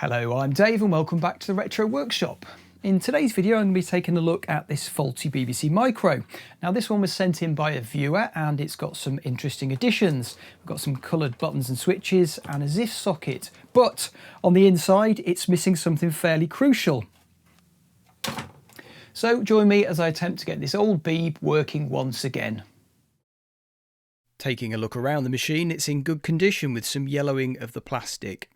Hello, I'm Dave and welcome back to the Retro Workshop. In today's video I'm going to be taking a look at this faulty BBC Micro. Now this one was sent in by a viewer and it's got some interesting additions. We've got some coloured buttons and switches and a ZIF socket, but on the inside it's missing something fairly crucial. So join me as I attempt to get this old beeb working once again. Taking a look around the machine, it's in good condition with some yellowing of the plastic.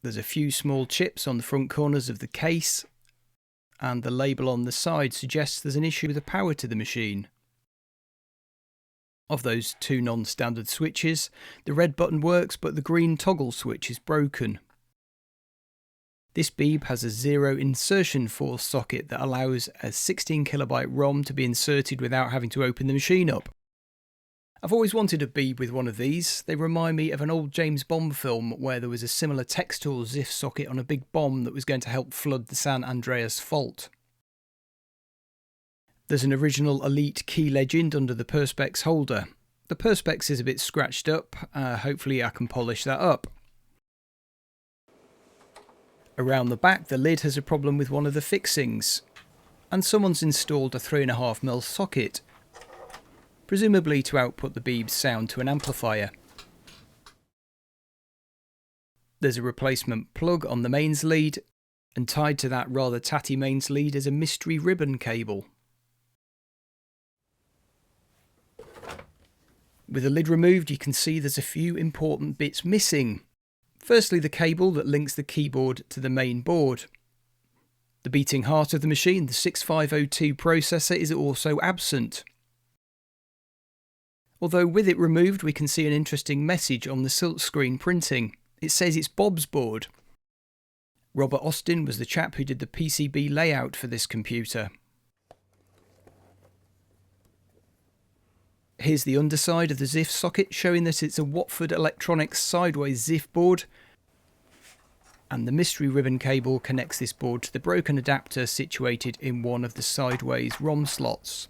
There's a few small chips on the front corners of the case, and the label on the side suggests there's an issue with the power to the machine. Of those two non-standard switches, the red button works but the green toggle switch is broken. This beeb has a zero insertion force socket that allows a 16 kilobyte ROM to be inserted without having to open the machine up. I've always wanted a beeb with one of these. They remind me of an old James Bond film where there was a similar textile ZIF socket on a big bomb that was going to help flood the San Andreas fault. There's an original Elite key legend under the Perspex holder. The Perspex is a bit scratched up, hopefully I can polish that up. Around the back the lid has a problem with one of the fixings, and someone's installed a 3.5mm socket, presumably to output the beeb's sound to an amplifier. There's a replacement plug on the mains lead, and tied to that rather tatty mains lead is a mystery ribbon cable. With the lid removed you can see there's a few important bits missing. Firstly, the cable that links the keyboard to the main board. The beating heart of the machine, the 6502 processor, is also absent. Although with it removed we can see an interesting message on the silkscreen printing. It says it's Bob's board. Robert Austin was the chap who did the PCB layout for this computer. Here's the underside of the ZIF socket, showing that it's a Watford Electronics sideways ZIF board, and the mystery ribbon cable connects this board to the broken adapter situated in one of the sideways ROM slots.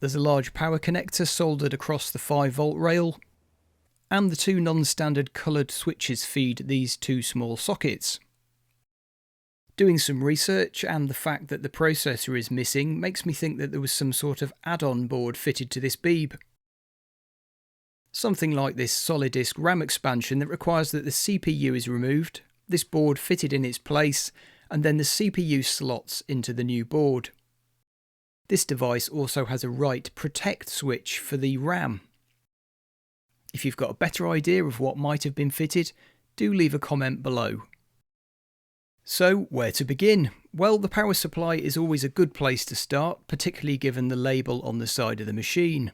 There's a large power connector soldered across the 5V rail, and the two non-standard coloured switches feed these two small sockets. Doing some research and the fact that the processor is missing makes me think that there was some sort of add-on board fitted to this beeb. Something like this solid disk RAM expansion that requires that the CPU is removed, this board fitted in its place, and then the CPU slots into the new board. This device also has a write protect switch for the RAM. If you've got a better idea of what might have been fitted, do leave a comment below. So, where to begin? Well, the power supply is always a good place to start, particularly given the label on the side of the machine.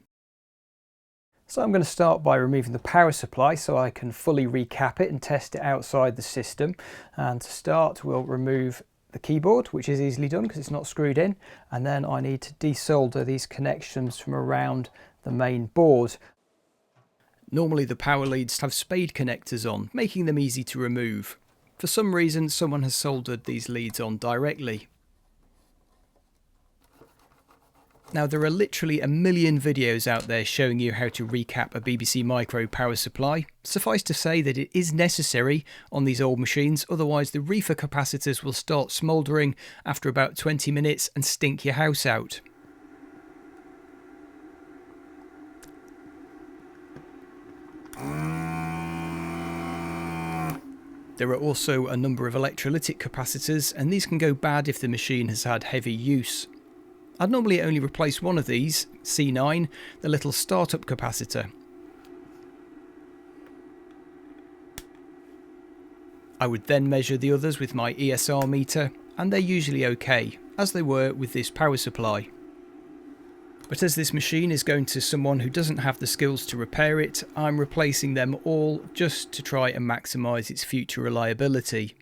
So I'm going to start by removing the power supply so I can fully recap it and test it outside the system. And to start we'll remove the keyboard, which is easily done because it's not screwed in, and then I need to desolder these connections from around the main board. Normally the power leads have spade connectors on, making them easy to remove. For some reason someone has soldered these leads on directly. Now there are literally a million videos out there showing you how to recap a BBC Micro power supply. Suffice to say that it is necessary on these old machines, otherwise the reefer capacitors will start smouldering after about 20 minutes and stink your house out. There are also a number of electrolytic capacitors, and these can go bad if the machine has had heavy use. I'd normally only replace one of these, C9, the little startup capacitor. I would then measure the others with my ESR meter, and they're usually okay, as they were with this power supply. But as this machine is going to someone who doesn't have the skills to repair it, I'm replacing them all just to try and maximise its future reliability.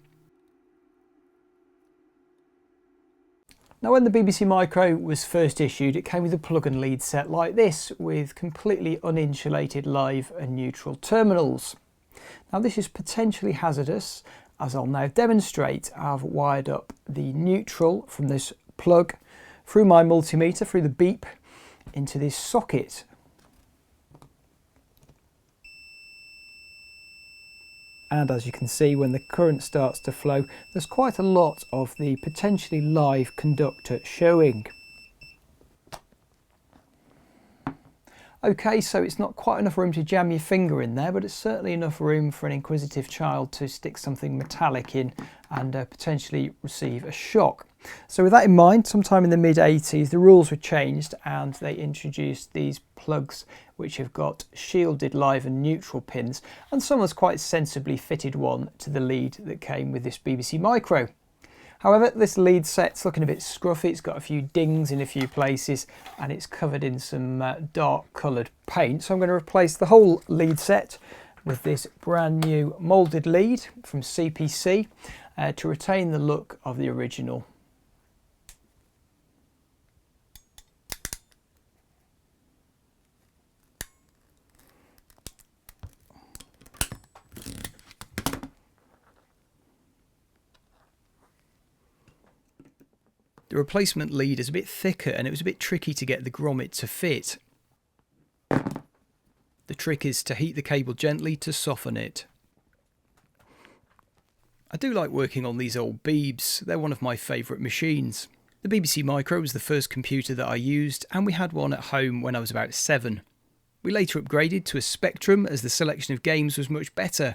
Now when the BBC Micro was first issued, it came with a plug and lead set like this, with completely uninsulated live and neutral terminals. Now this is potentially hazardous, as I'll now demonstrate. I've wired up the neutral from this plug through my multimeter, through the beep, into this socket. And as you can see, when the current starts to flow, there's quite a lot of the potentially live conductor showing. Okay, so it's not quite enough room to jam your finger in there, but it's certainly enough room for an inquisitive child to stick something metallic in and potentially receive a shock. So with that in mind, sometime in the mid-80s, the rules were changed and they introduced these plugs which have got shielded live and neutral pins, and someone's quite sensibly fitted one to the lead that came with this BBC Micro. However, this lead set's looking a bit scruffy. It's got a few dings in a few places and it's covered in some dark coloured paint. So I'm going to replace the whole lead set with this brand new moulded lead from CPC to retain the look of the original. The replacement lead is a bit thicker and it was a bit tricky to get the grommet to fit. The trick is to heat the cable gently to soften it. I do like working on these old Beebs, they're one of my favourite machines. The BBC Micro was the first computer that I used, and we had one at home when I was about 7. We later upgraded to a Spectrum as the selection of games was much better.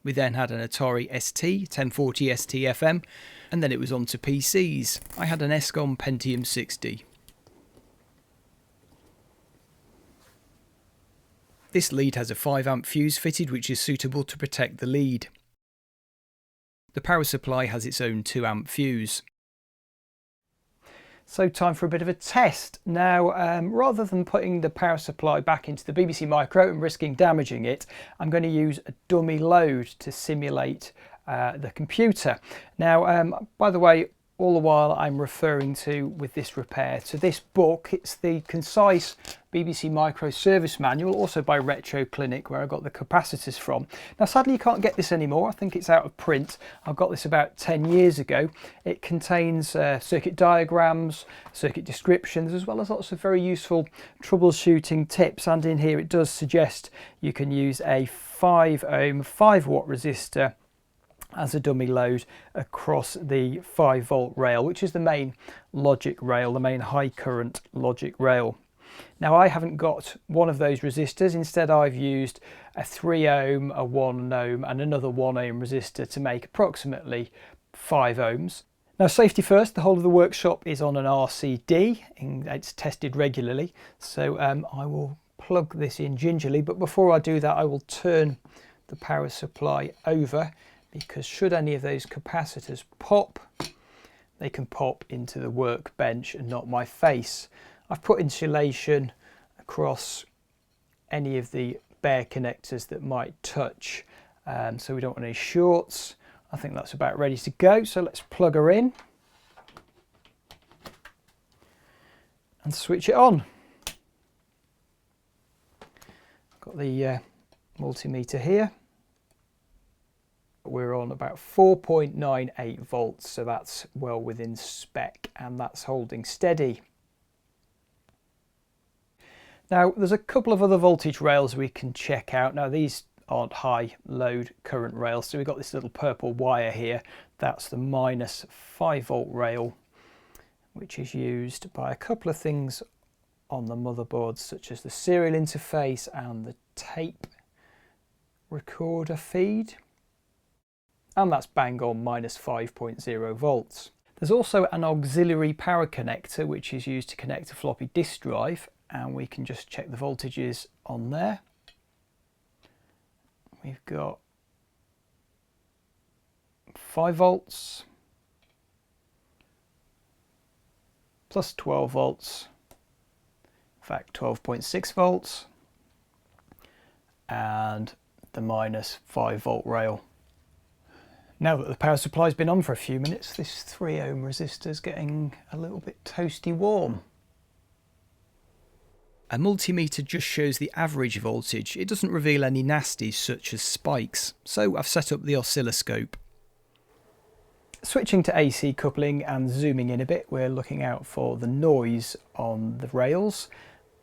We then had an Atari ST, 1040 ST FM, and then it was on to PCs. I had an Escom Pentium 60. This lead has a 5 amp fuse fitted, which is suitable to protect the lead. The power supply has its own 2 amp fuse. So time for a bit of a test. Now, rather than putting the power supply back into the BBC Micro and risking damaging it, I'm going to use a dummy load to simulate the computer. Now, by the way, all the while I'm referring to, with this repair, to this book. It's the concise BBC Micro service manual, also by Retro Clinic, where I got the capacitors from. Now sadly you can't get this anymore, I think it's out of print. I got this about 10 years ago. It contains circuit diagrams, circuit descriptions, as well as lots of very useful troubleshooting tips, and in here it does suggest you can use a 5 ohm 5 watt resistor as a dummy load across the 5 volt rail, which is the main logic rail, the main high current logic rail. Now I haven't got one of those resistors. Instead I've used a 3 ohm, a 1 ohm and another 1 ohm resistor to make approximately 5 ohms. Now safety first, the whole of the workshop is on an RCD and it's tested regularly, so I will plug this in gingerly, but before I do that I will turn the power supply over, because should any of those capacitors pop, they can pop into the workbench and not my face. I've put insulation across any of the bare connectors that might touch, so we don't want any shorts. I think that's about ready to go, so let's plug her in and switch it on. Got the multimeter here. We're on about 4.98 volts, so that's well within spec, and that's holding steady. Now there's a couple of other voltage rails we can check out. Now these aren't high load current rails, so we've got this little purple wire here. That's the -5 volt rail, which is used by a couple of things on the motherboard, such as the serial interface and the tape recorder feed. And that's bang on -5.0 volts. There's also an auxiliary power connector which is used to connect a floppy disk drive, and we can just check the voltages on there. We've got 5 volts, plus 12 volts, in fact 12.6 volts, and the -5 volt rail. Now that the power supply's been on for a few minutes, this 3 ohm resistor's getting a little bit toasty warm. A multimeter just shows the average voltage. It doesn't reveal any nasties such as spikes, so I've set up the oscilloscope. Switching to AC coupling and zooming in a bit, we're looking out for the noise on the rails,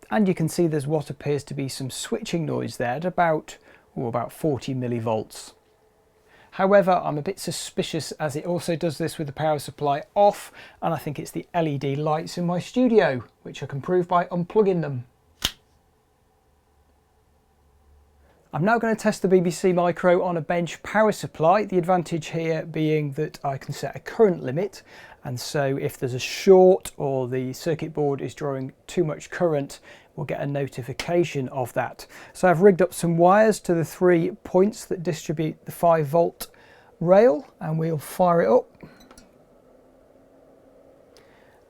and you can see there's what appears to be some switching noise there at about 40 millivolts. However, I'm a bit suspicious as it also does this with the power supply off, and I think it's the LED lights in my studio, which I can prove by unplugging them. I'm now going to test the BBC Micro on a bench power supply, the advantage here being that I can set a current limit, and so if there's a short or the circuit board is drawing too much current, we'll get a notification of that. So I've rigged up some wires to the 3 points that distribute the 5-volt rail, and we'll fire it up.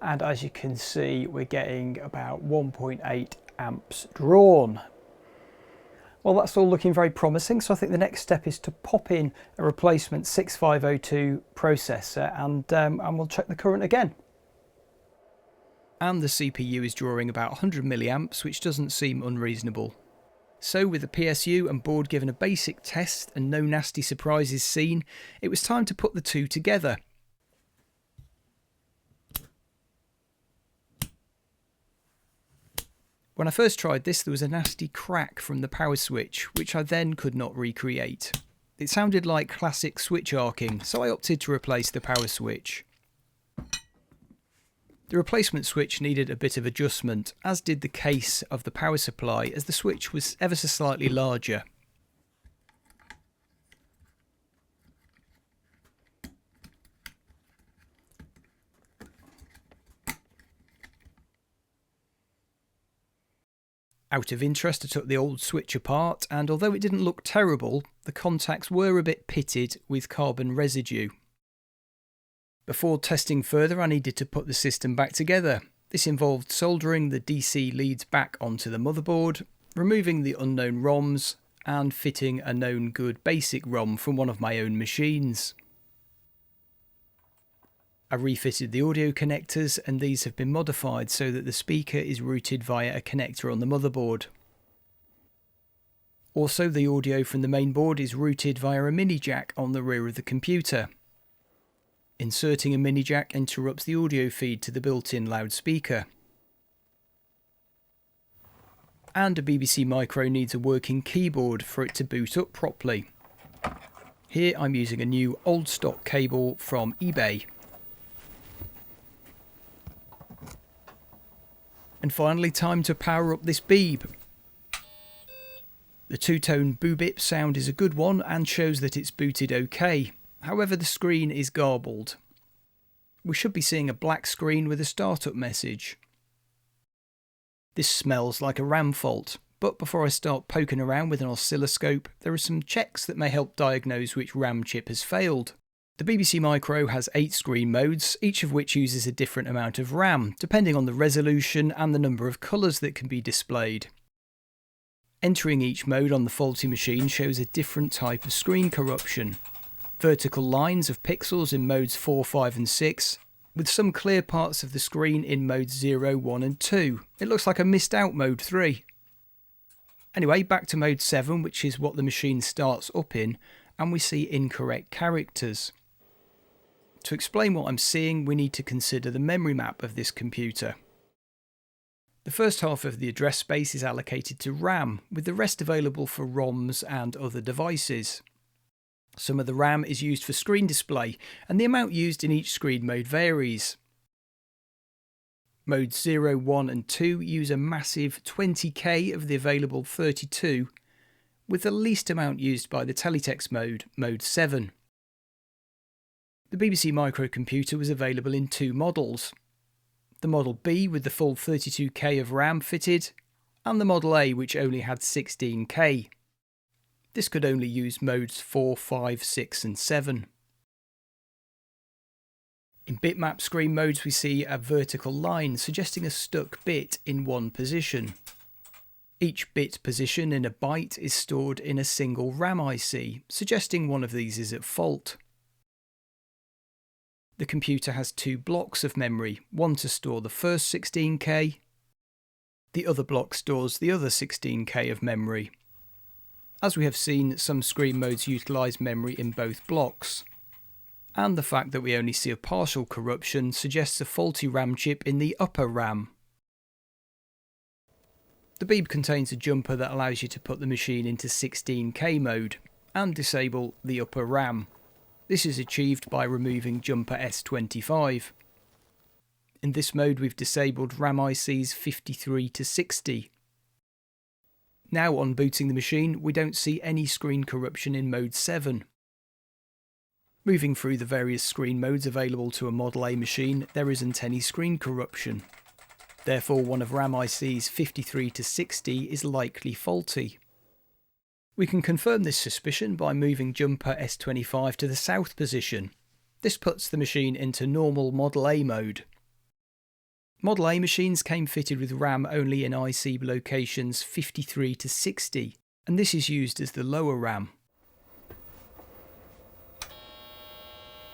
And as you can see, we're getting about 1.8 amps drawn. Well, that's all looking very promising, so I think the next step is to pop in a replacement 6502 processor and we'll check the current again. And the CPU is drawing about 100 milliamps, which doesn't seem unreasonable. So with the PSU and board given a basic test and no nasty surprises seen, it was time to put the two together. When I first tried this, there was a nasty crack from the power switch, which I then could not recreate. It sounded like classic switch arcing, so I opted to replace the power switch. The replacement switch needed a bit of adjustment, as did the case of the power supply, as the switch was ever so slightly larger. Out of interest, I took the old switch apart, and although it didn't look terrible, the contacts were a bit pitted with carbon residue. Before testing further, I needed to put the system back together. This involved soldering the DC leads back onto the motherboard, removing the unknown ROMs, and fitting a known good basic ROM from one of my own machines. I refitted the audio connectors, and these have been modified so that the speaker is routed via a connector on the motherboard. Also, the audio from the main board is routed via a mini jack on the rear of the computer. Inserting a mini jack interrupts the audio feed to the built-in loudspeaker. And a BBC Micro needs a working keyboard for it to boot up properly. Here I'm using a new old stock cable from eBay. And finally, time to power up this Beeb. The two-tone boobip sound is a good one and shows that it's booted okay. However, the screen is garbled. We should be seeing a black screen with a startup message. This smells like a RAM fault, but before I start poking around with an oscilloscope, there are some checks that may help diagnose which RAM chip has failed. The BBC Micro has 8 screen modes, each of which uses a different amount of RAM, depending on the resolution and the number of colours that can be displayed. Entering each mode on the faulty machine shows a different type of screen corruption. Vertical lines of pixels in modes 4, 5 and 6, with some clear parts of the screen in modes 0, 1 and 2. It looks like I missed out mode 3. Anyway, back to mode 7, which is what the machine starts up in, and we see incorrect characters. To explain what I'm seeing, we need to consider the memory map of this computer. The first half of the address space is allocated to RAM, with the rest available for ROMs and other devices. Some of the RAM is used for screen display, and the amount used in each screen mode varies. Modes 0, 1 and 2 use a massive 20K of the available 32, with the least amount used by the teletext mode, mode 7. The BBC Micro computer was available in 2 models. The Model B with the full 32K of RAM fitted, and the Model A which only had 16K. This could only use modes 4, 5, 6 and 7. In bitmap screen modes we see a vertical line suggesting a stuck bit in one position. Each bit position in a byte is stored in a single RAM IC, suggesting one of these is at fault. The computer has 2 blocks of memory, one to store the first 16K. The other block stores the other 16K of memory. As we have seen, some screen modes utilise memory in both blocks. And the fact that we only see a partial corruption suggests a faulty RAM chip in the upper RAM. The Beeb contains a jumper that allows you to put the machine into 16K mode and disable the upper RAM. This is achieved by removing jumper S25. In this mode we've disabled RAM ICs 53 to 60. Now on booting the machine we don't see any screen corruption in mode 7. Moving through the various screen modes available to a Model A machine, there isn't any screen corruption. Therefore one of RAM ICs 53 to 60 is likely faulty. We can confirm this suspicion by moving jumper S25 to the south position. This puts the machine into normal Model A mode. Model A machines came fitted with RAM only in IC locations 53 to 60, and this is used as the lower RAM.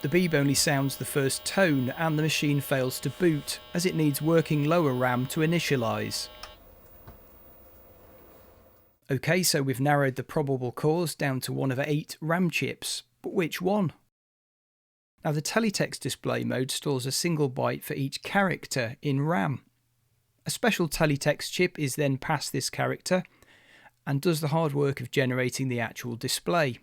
The beep only sounds the first tone and the machine fails to boot, as it needs working lower RAM to initialise. OK, so we've narrowed the probable cause down to one of 8 RAM chips, but which one? Now the teletext display mode stores a single byte for each character in RAM. A special teletext chip is then passed this character and does the hard work of generating the actual display.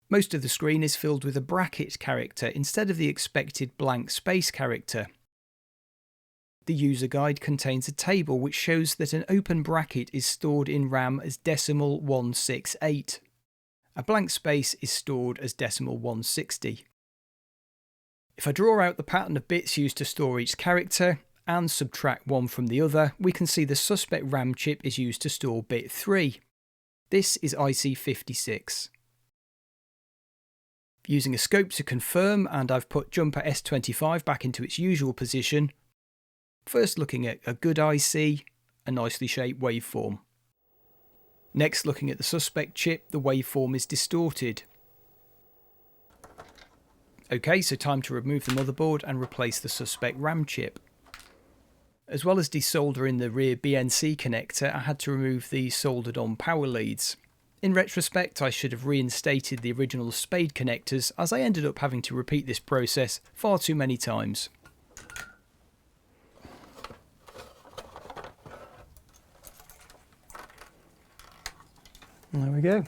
Most of the screen is filled with a bracket character instead of the expected blank space character. The user guide contains a table which shows that an open bracket is stored in RAM as decimal 168. A blank space is stored as decimal 160. If I draw out the pattern of bits used to store each character and subtract one from the other, we can see the suspect RAM chip is used to store bit 3. This is IC56. Using a scope to confirm, and I've put jumper S25 back into its usual position. First looking at a good IC, a nicely shaped waveform. Next looking at the suspect chip, the waveform is distorted. OK, so time to remove the motherboard and replace the suspect RAM chip. As well as desoldering the rear BNC connector, I had to remove the soldered on power leads. In retrospect, I should have reinstated the original spade connectors, as I ended up having to repeat this process far too many times. There we go.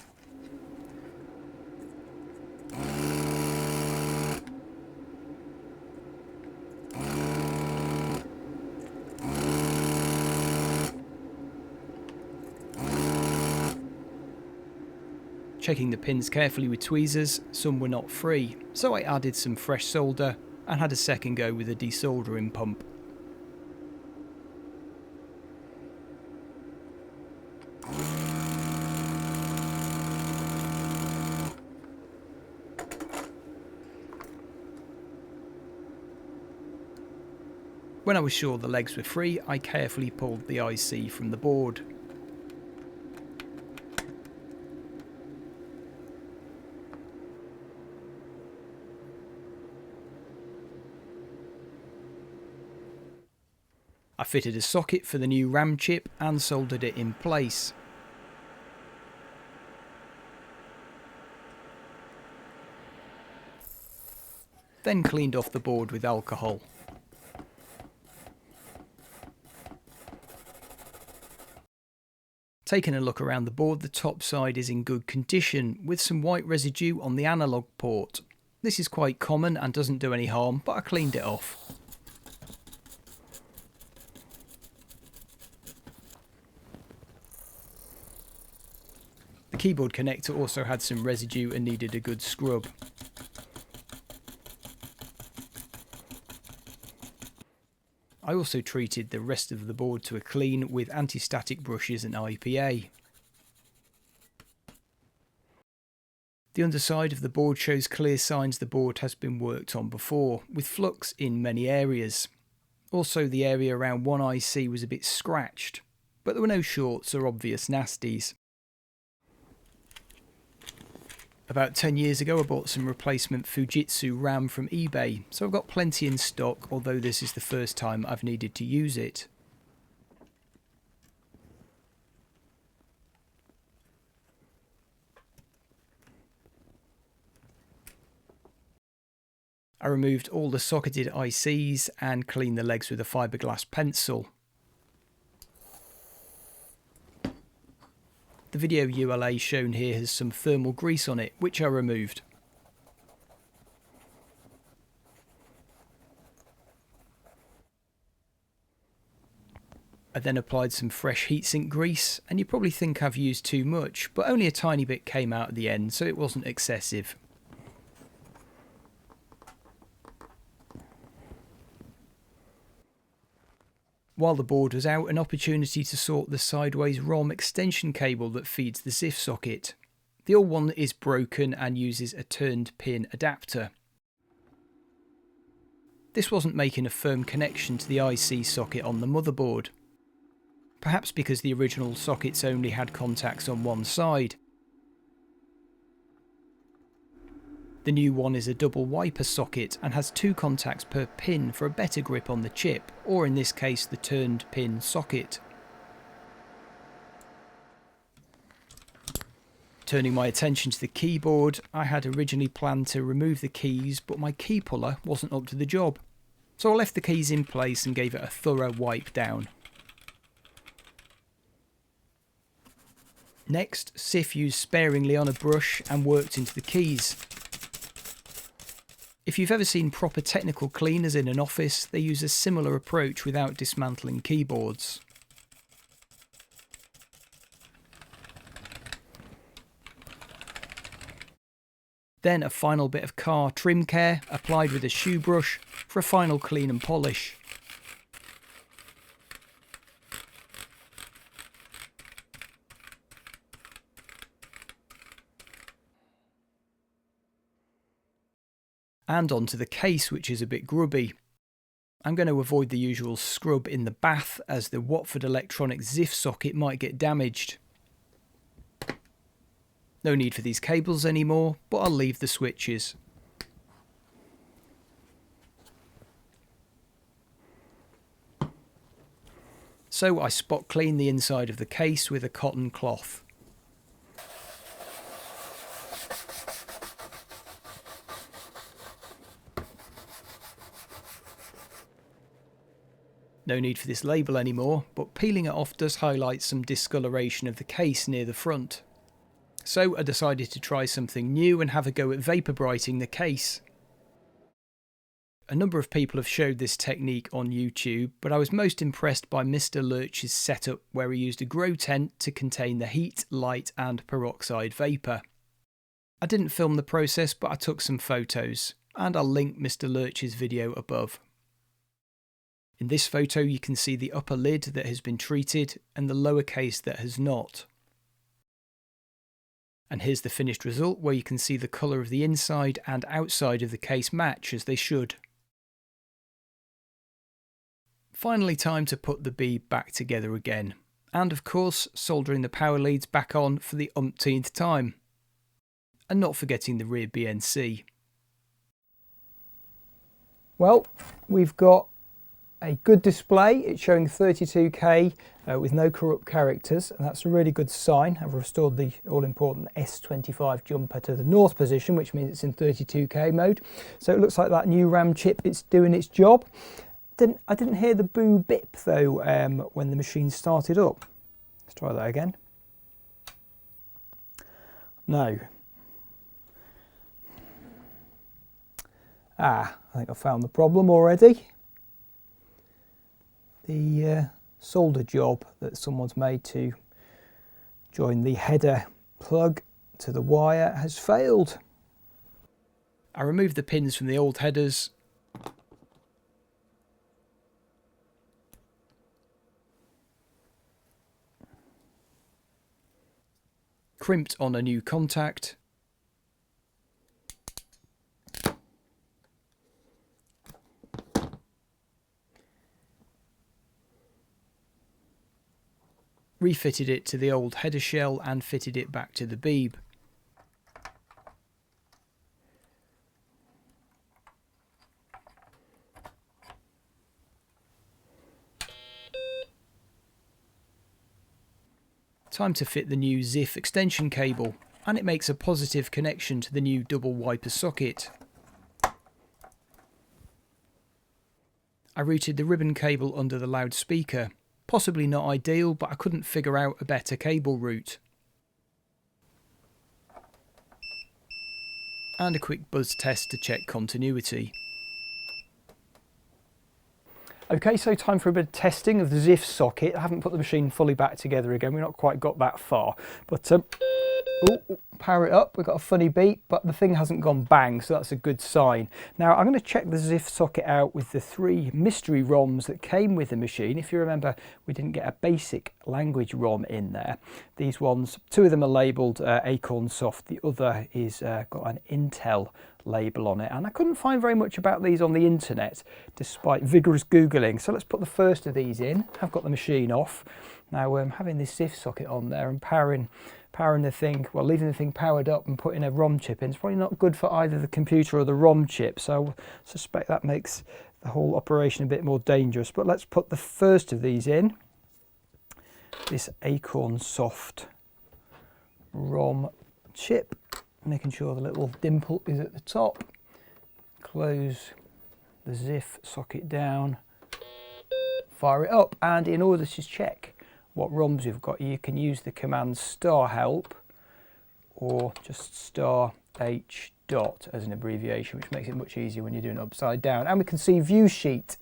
Checking the pins carefully with tweezers, some were not free, so I added some fresh solder and had a second go with a desoldering pump. When I was sure the legs were free, I carefully pulled the IC from the board. I fitted a socket for the new RAM chip and soldered it in place. Then cleaned off the board with alcohol. Taking a look around the board, the top side is in good condition, with some white residue on the analog port. This is quite common and doesn't do any harm, but I cleaned it off. The keyboard connector also had some residue and needed a good scrub. I also treated the rest of the board to a clean with anti-static brushes and IPA. The underside of the board shows clear signs the board has been worked on before, with flux in many areas. Also, the area around one IC was a bit scratched, but there were no shorts or obvious nasties. About 10 years ago I bought some replacement Fujitsu RAM from eBay, so I've got plenty in stock, although this is the first time I've needed to use it. I removed all the socketed ICs and cleaned the legs with a fiberglass pencil. The video ULA shown here has some thermal grease on it, which I removed. I then applied some fresh heatsink grease, and you probably think I've used too much, but only a tiny bit came out at the end, so it wasn't excessive. While the board was out, an opportunity to sort the sideways ROM extension cable that feeds the ZIF socket. The old one is broken and uses a turned pin adapter. This wasn't making a firm connection to the IC socket on the motherboard. Perhaps because the original sockets only had contacts on one side. The new one is a double wiper socket and has 2 contacts per pin for a better grip on the chip, or in this case the turned pin socket. Turning my attention to the keyboard, I had originally planned to remove the keys, but my key puller wasn't up to the job. So I left the keys in place and gave it a thorough wipe down. Next, Sif used sparingly on a brush and worked into the keys. If you've ever seen proper technical cleaners in an office, they use a similar approach without dismantling keyboards. Then a final bit of car trim care, applied with a shoe brush, for a final clean and polish. And onto the case, which is a bit grubby. I'm going to avoid the usual scrub in the bath, as the Watford Electronics ZIF socket might get damaged. No need for these cables anymore, but I'll leave the switches. So I spot clean the inside of the case with a cotton cloth. No need for this label anymore, but peeling it off does highlight some discoloration of the case near the front. So I decided to try something new and have a go at vapourbriting the case. A number of people have showed this technique on YouTube, but I was most impressed by Mr Lurch's setup, where he used a grow tent to contain the heat, light and peroxide vapour. I didn't film the process, but I took some photos, and I'll link Mr Lurch's video above. In this photo you can see the upper lid that has been treated and the lower case that has not. And here's the finished result, where you can see the colour of the inside and outside of the case match as they should. Finally, time to put the bead back together again, and of course soldering the power leads back on for the umpteenth time. And not forgetting the rear BNC. Well, we've got a good display. It's showing 32K with no corrupt characters, and that's a really good sign. I've restored the all-important S25 jumper to the north position, which means it's in 32K mode. So it looks like that new RAM chip, it's doing its job. I didn't hear the boo bip though when the machine started up. Let's try that again. No. I think I found the problem already. The solder job that someone's made to join the header plug to the wire has failed. I removed the pins from the old headers, crimped on a new contact, refitted it to the old header shell and fitted it back to the beeb. Time to fit the new ZIF extension cable, and it makes a positive connection to the new double wiper socket. I routed the ribbon cable under the loudspeaker. Possibly not ideal, but I couldn't figure out a better cable route. And a quick buzz test to check continuity. Okay, so time for a bit of testing of the ZIF socket. I haven't put the machine fully back together again, we've not quite got that far. But power it up, we've got a funny beep, but the thing hasn't gone bang, so that's a good sign. Now I'm going to check the ZIF socket out with the 3 mystery ROMs that came with the machine. If you remember, we didn't get a basic language ROM in there. These ones, 2 of them are labelled Acorn Soft, the other is got an Intel label on it, and I couldn't find very much about these on the internet despite vigorous googling. So let's put the first of these in. I've got the machine off now. Having this ZIF socket on there and powering the thing, well, leaving the thing powered up and putting a ROM chip in, it's probably not good for either the computer or the ROM chip, so I suspect that makes the whole operation a bit more dangerous. But let's put the first of these in, this Acorn Soft ROM chip, making sure the little dimple is at the top. Close the ZIF socket down, fire it up, and in order to check what ROMs you've got, you can use the command star help or just star h dot as an abbreviation, which makes it much easier when you're doing it upside down. And we can see view sheet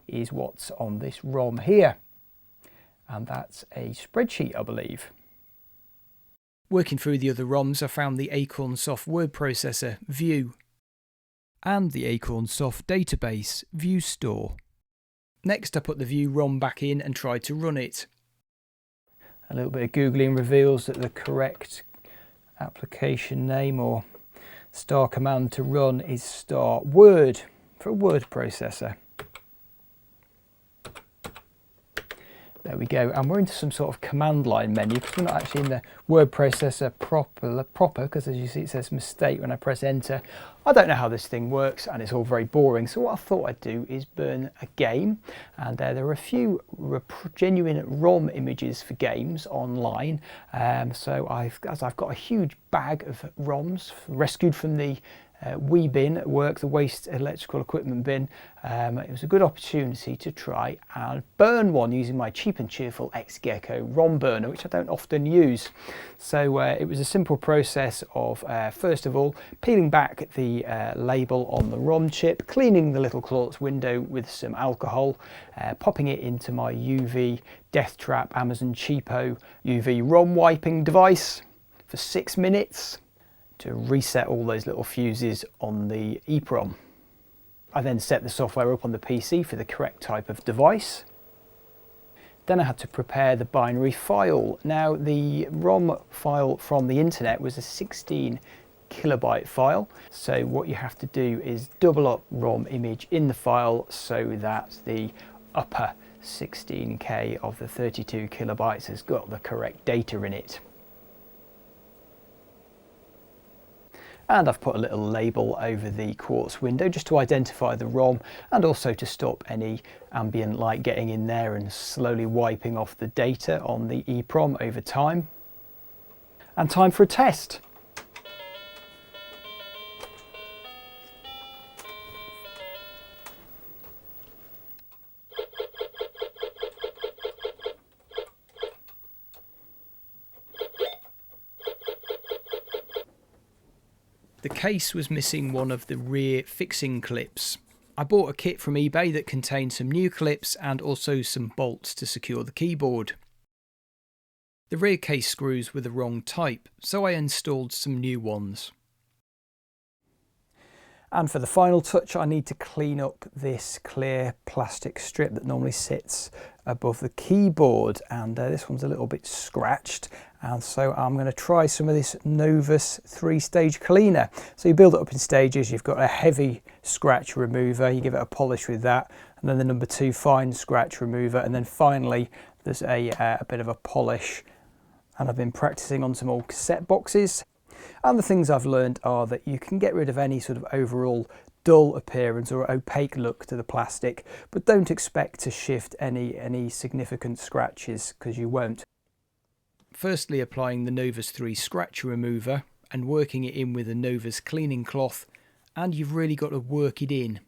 is what's on this ROM here, and that's a spreadsheet, I believe. Working through the other ROMs, I found the Acorn Soft word processor View and the Acorn Soft database View Store. Next I put the View ROM back in and tried to run it. A little bit of googling reveals that the correct application name or star command to run is star word for a word processor. There we go, and we're into some sort of command line menu because we're not actually in the word processor proper, because as you see it says mistake when I press enter. I don't know how this thing works and it's all very boring, so what I thought I'd do is burn a game, and there are a few genuine ROM images for games online. So I've got a huge bag of ROMs rescued from the wee bin at work, the waste electrical equipment bin. It was a good opportunity to try and burn one using my cheap and cheerful X-Gecko ROM burner, which I don't often use. So it was a simple process of first of all peeling back the label on the ROM chip, cleaning the little quartz window with some alcohol, popping it into my UV Death Trap Amazon cheapo UV ROM wiping device for 6 minutes to reset all those little fuses on the EEPROM. I then set the software up on the PC for the correct type of device. Then I had to prepare the binary file. Now the ROM file from the internet was a 16 kilobyte file, so what you have to do is double up ROM image in the file so that the upper 16K of the 32 kilobytes has got the correct data in it. And I've put a little label over the quartz window just to identify the ROM and also to stop any ambient light getting in there and slowly wiping off the data on the EEPROM over time. And time for a test. The case was missing one of the rear fixing clips. I bought a kit from eBay that contained some new clips and also some bolts to secure the keyboard. The rear case screws were the wrong type, so I installed some new ones. And for the final touch, I need to clean up this clear plastic strip that normally sits above the keyboard, and this one's a little bit scratched, and so I'm going to try some of this Novus 3-stage cleaner. So you build it up in stages. You've got a heavy scratch remover, you give it a polish with that, and then the number 2 fine scratch remover, and then finally there's a bit of a polish. And I've been practicing on some old cassette boxes. And the things I've learned are that you can get rid of any sort of overall dull appearance or opaque look to the plastic, but don't expect to shift any significant scratches, because you won't. Firstly, applying the Novus 3 scratch remover and working it in with a Novus cleaning cloth, and you've really got to work it in.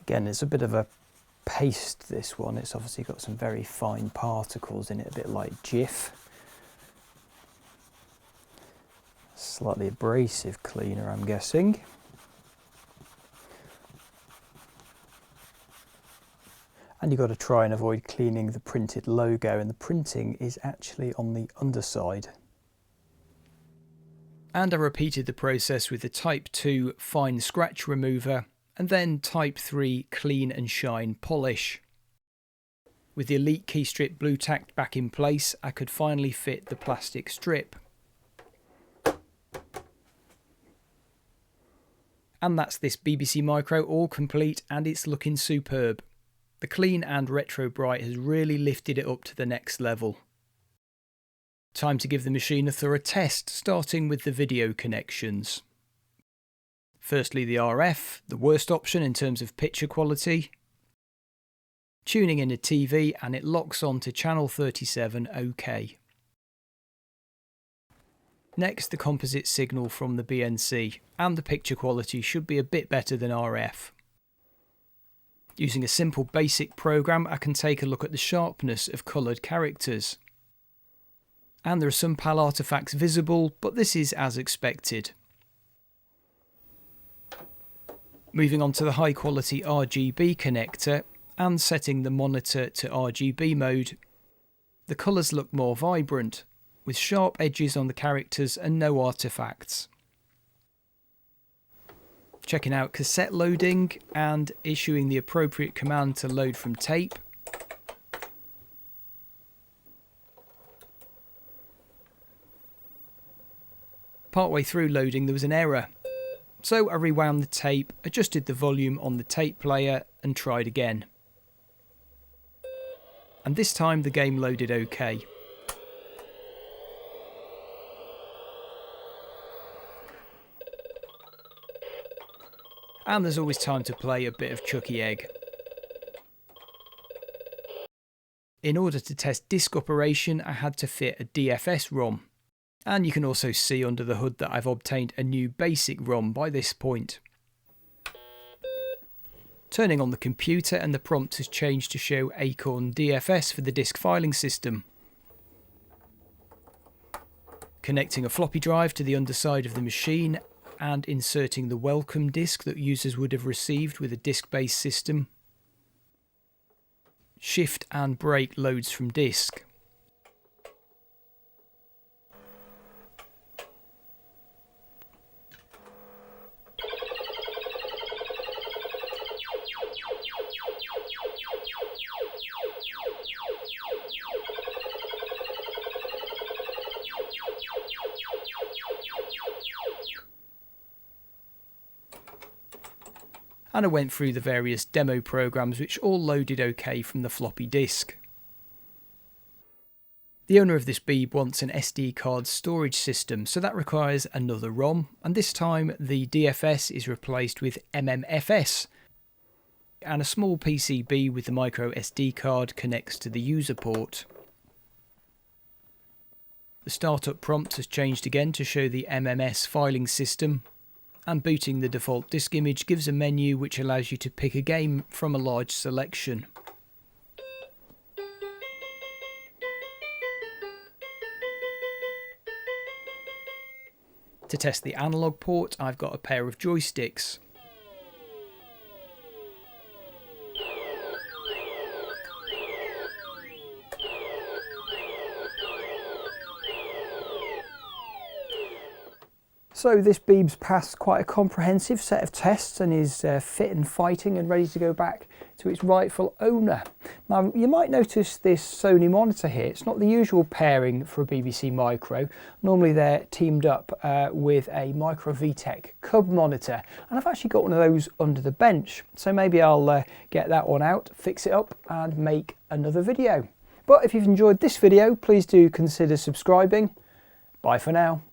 Again, it's a bit of a paste, this one. It's obviously got some very fine particles in it, a bit like Jif. Slightly abrasive cleaner, I'm guessing. And you've got to try and avoid cleaning the printed logo, and the printing is actually on the underside. And I repeated the process with the Type 2 fine scratch remover and then Type 3 clean and shine polish. With the Elite key strip blue tacked back in place, I could finally fit the plastic strip. And that's this BBC Micro all complete, and it's looking superb. The clean and retro bright has really lifted it up to the next level. Time to give the machine a thorough test, starting with the video connections. Firstly, the RF, the worst option in terms of picture quality. Tuning in a TV, and it locks on to channel 37 OK. Next, the composite signal from the BNC, and the picture quality should be a bit better than RF. Using a simple basic program, I can take a look at the sharpness of coloured characters. And there are some PAL artefacts visible, but this is as expected. Moving on to the high quality RGB connector and setting the monitor to RGB mode, the colours look more vibrant, with sharp edges on the characters and no artefacts. Checking out cassette loading and issuing the appropriate command to load from tape. Partway through loading there was an error, so I rewound the tape, adjusted the volume on the tape player and tried again. And this time the game loaded OK. And there's always time to play a bit of Chucky Egg. In order to test disk operation, I had to fit a DFS ROM. And you can also see under the hood that I've obtained a new basic ROM by this point. Turning on the computer, and the prompt has changed to show Acorn DFS for the disk filing system. Connecting a floppy drive to the underside of the machine and inserting the welcome disk that users would have received with a disk-based system. Shift and brake loads from disk. And I went through the various demo programs which all loaded OK from the floppy disk. The owner of this Beeb wants an SD card storage system, so that requires another ROM, and this time the DFS is replaced with MMFS, and a small PCB with the micro SD card connects to the user port. The startup prompt has changed again to show the MMS filing system, and booting the default disk image gives a menu which allows you to pick a game from a large selection. To test the analog port, I've got a pair of joysticks. So this Beeb's passed quite a comprehensive set of tests and is fit and fighting and ready to go back to its rightful owner. Now you might notice this Sony monitor here. It's not the usual pairing for a BBC Micro. Normally they're teamed up with a Micro VTech Cub monitor, and I've actually got one of those under the bench. So maybe I'll get that one out, fix it up and make another video. But if you've enjoyed this video, please do consider subscribing. Bye for now.